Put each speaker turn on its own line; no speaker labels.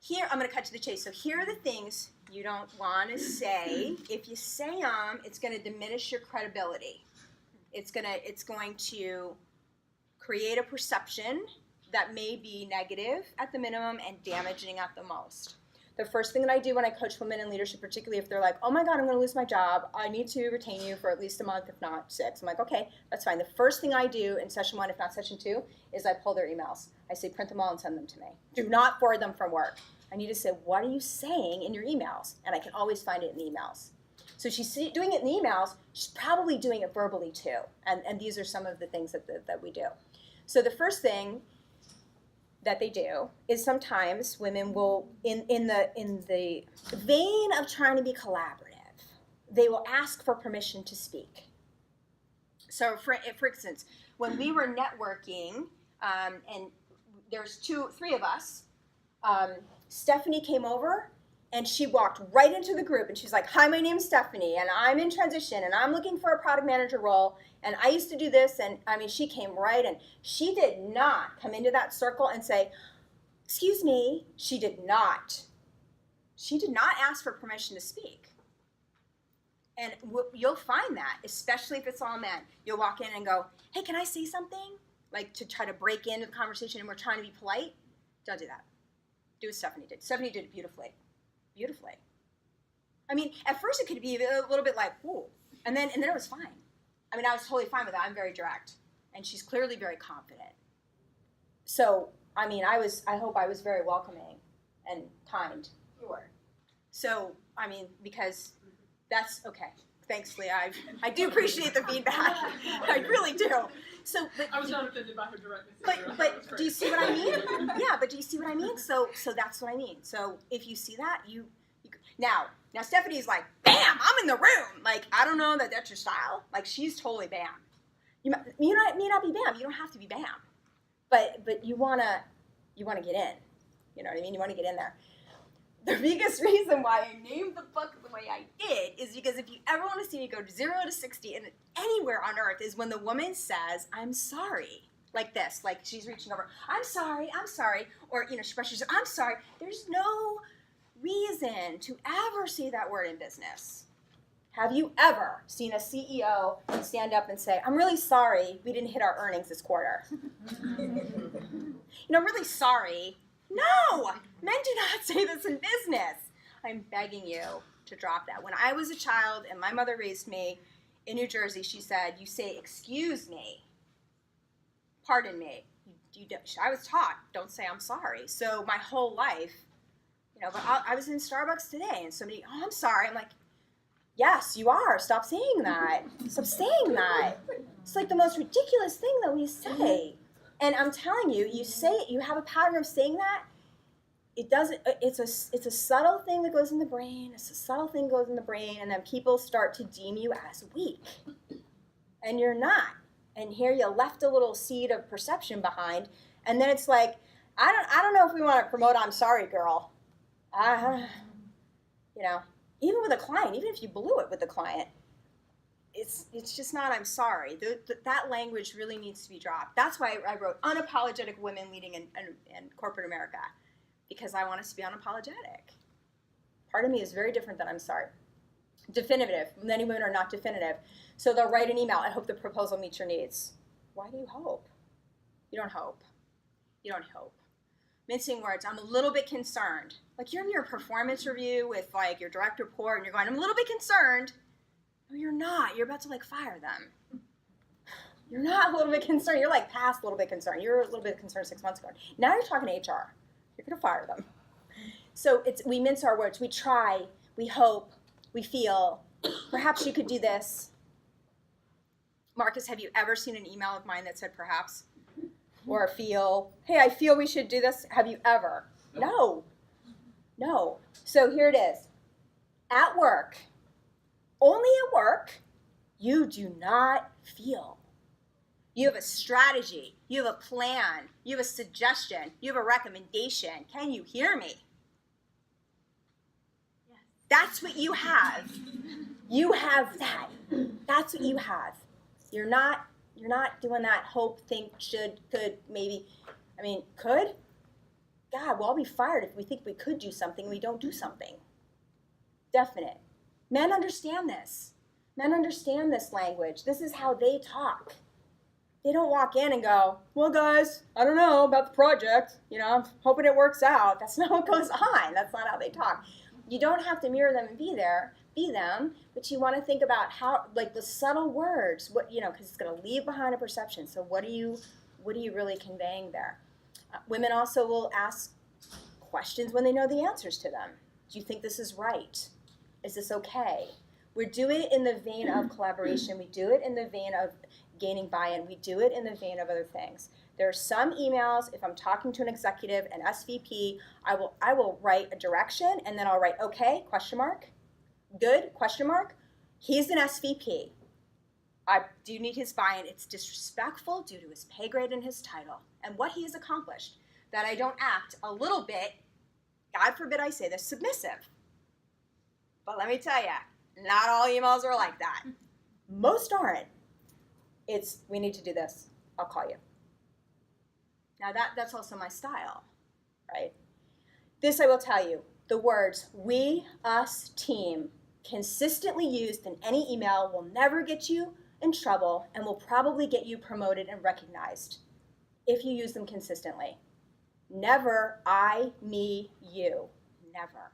here, I'm going to cut to the chase. So here are the things you don't want to say. If you say them, it's going to diminish your credibility. It's going to create a perception that may be negative at the minimum and damaging at the most. The first thing that I do when I coach women in leadership, particularly if they're like, oh my God, I'm going to lose my job. I need to retain you for at least a month, if not 6. I'm like, okay, that's fine. The first thing I do in session 1, if not session 2, is I pull their emails. I say, print them all and send them to me. Do not forward them from work. I need to say, what are you saying in your emails? And I can always find it in the emails. So she's doing it in the emails. She's probably doing it verbally too. And these are some of the things that we do. So the first thing that they do is sometimes women will, in the vein of trying to be collaborative, they will ask for permission to speak. So for instance, when we were networking, and there's 3 of us, Stephanie came over and she walked right into the group and she's like, hi, my name's Stephanie and I'm in transition and I'm looking for a product manager role and I used to do this. And I mean, she came right and she did not come into that circle and say, excuse me. She did not. She did not ask for permission to speak. And you'll find that, especially if it's all men. You'll walk in and go, hey, can I say something? Like to try to break into the conversation and we're trying to be polite. Don't do that. Do what Stephanie did. Stephanie did it beautifully. Beautifully. I mean, at first it could be a little bit like, ooh, and then it was fine. I mean, I was totally fine with that. I'm very direct, and she's clearly very confident. So, I mean, I hope I was very welcoming and kind.
You were.
So, I mean, because that's okay. Thanks, Leah. I do appreciate the feedback. I really do. So, but
I was not offended by her directness.
But do you see what I mean? Yeah, but do you see what I mean? So that's what I mean. So if you see that, you now Stephanie's like, bam, I'm in the room. Like, I don't know that that's your style. Like, she's totally bam. You may not be bam. You don't have to be bam. But you wanna get in. You know what I mean? You want to get in there. The biggest reason why I named the book the way I did is because if you ever want to see me go to 0 to 60 and anywhere on earth is when the woman says, I'm sorry. Like this, like she's reaching over, I'm sorry, or, she brushes her, I'm sorry. There's no reason to ever say that word in business. Have you ever seen a CEO stand up and say, I'm really sorry we didn't hit our earnings this quarter? I'm really sorry. No, men do not say this in business. I'm begging you to drop that. When I was a child and my mother raised me in New Jersey, she said, you say, excuse me, pardon me. I was taught, don't say I'm sorry. So my whole life, but I was in Starbucks today and somebody, oh, I'm sorry. I'm like, yes, you are. Stop saying that. Stop saying that. It's like the most ridiculous thing that we say. And I'm telling you, you have a pattern of saying that. It doesn't. It's a subtle thing that goes in the brain. It's a subtle thing that goes in the brain, and then people start to deem you as weak, and you're not. And here you left a little seed of perception behind, and then it's like, I don't know if we want to promote I'm sorry, girl. Even with a client, even if you blew it with the client. It's just not I'm sorry. That language really needs to be dropped. That's why I wrote Unapologetic Women Leading in Corporate America, because I want us to be unapologetic. Part of me is very different than I'm sorry. Definitive. Many women are not definitive. So they'll write an email, I hope the proposal meets your needs. Why do you hope? You don't hope. You don't hope. Mincing words, I'm a little bit concerned. Like you're in your performance review with like your direct report and you're going, I'm a little bit concerned. No, you're not. You're about to fire them. You're not a little bit concerned. You're past a little bit concerned. You were a little bit concerned 6 months ago. Now you're talking to HR. You're going to fire them. So we mince our words. We try. We hope. We feel. Perhaps you could do this. Marcus, have you ever seen an email of mine that said perhaps? Or feel, hey, I feel we should do this. Have you ever? No. So here it is. At work. Only at work, you do not feel. You have a strategy. You have a plan. You have a suggestion. You have a recommendation. Can you hear me?
Yes.
That's what you have. You have that. That's what you have. You're not doing that hope, think, should, could, maybe. I mean, could? God, we'll all be fired if we think we could do something and we don't do something. Definite. Men understand this. Men understand this language. This is how they talk. They don't walk in and go, well, guys, I don't know about the project. I'm hoping it works out. That's not what goes on. That's not how they talk. You don't have to mirror them and be them, but you want to think about how, like the subtle words, because it's going to leave behind a perception. So what are you really conveying there? Women also will ask questions when they know the answers to them. Do you think this is right? Is this okay? We do it in the vein of collaboration. We do it in the vein of gaining buy-in. We do it in the vein of other things. There are some emails, if I'm talking to an executive, an SVP, I will write a direction and then I'll write, okay, question mark, good, question mark. He's an SVP. I do need his buy-in. It's disrespectful due to his pay grade and his title and what he has accomplished that I don't act a little bit, God forbid I say this, submissive. But let me tell you, not all emails are like that. Most aren't. It's, we need to do this. I'll call you. Now that's also my style, right? This I will tell you, the words we, us, team, consistently used in any email will never get you in trouble and will probably get you promoted and recognized if you use them consistently. Never I, me, you. Never.